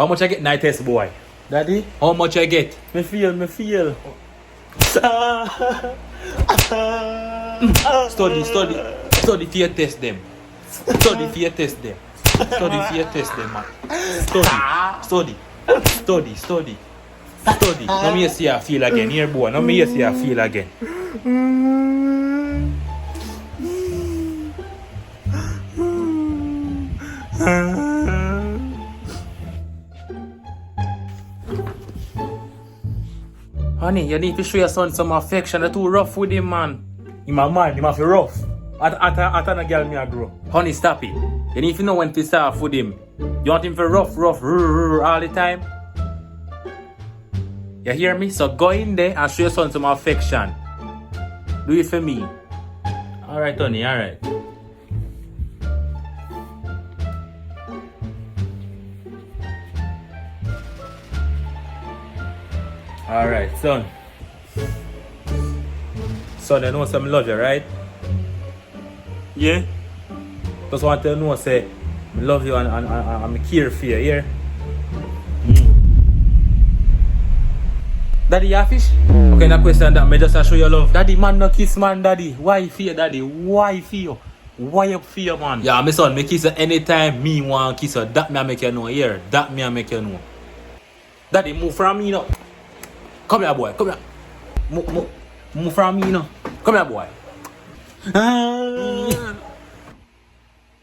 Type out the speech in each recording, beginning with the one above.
How much I get night test, boy? Daddy, How much I get? me feel. Study for your test them. Study for your test them. Man. Study. Now me see I feel again. Here, boy. Now me see I feel again. Honey, you need to show your son some affection. You're too rough with him, man. In my mind, he must be rough. At a girl me a grow. Honey, stop it. You need to know when to start off with him. You want him for rough, all the time? You hear me? So go in there and show your son some affection. Do it for me. Alright, honey, alright. Alright, son. Son, I know some love you, right? Yeah? Just want to know, say, I love you and I'm care for you, yeah? Daddy, you fish? Okay, now question that, me just show your love. Daddy, man, no kiss, man, daddy. Why fear, daddy? Why fear? Why you fear, man? Yeah, my son, me kiss her anytime me want kiss her. That me I make you know, here. That me I make you know. Daddy, move from me, now. Come here, boy. Come here. Move from me, now. Come here, boy.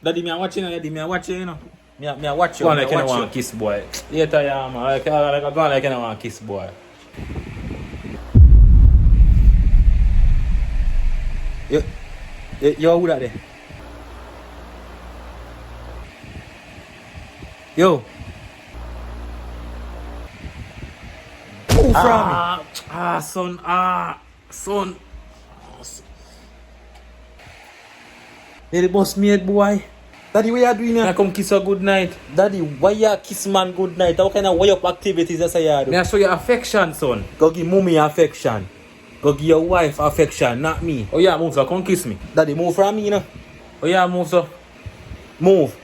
Daddy, me a watch you, daddy, me a watch you, know. Me a watch you. Go on like you don't want kiss, boy. Later, yeah, man. Go on like you don't want kiss, boy. Yo, who that there? Yo. Move from me. Son. Hey, the boss mate, boy. Daddy, what you doing now? I come kiss her good night. Daddy, why you kiss man good night? What kind of way up activities that's you do? I show you affection, son. Go give mommy affection. Go give your wife affection, not me. Oh yeah, move so come kiss me. Daddy, move from me, you know. Oh yeah, move so. Move.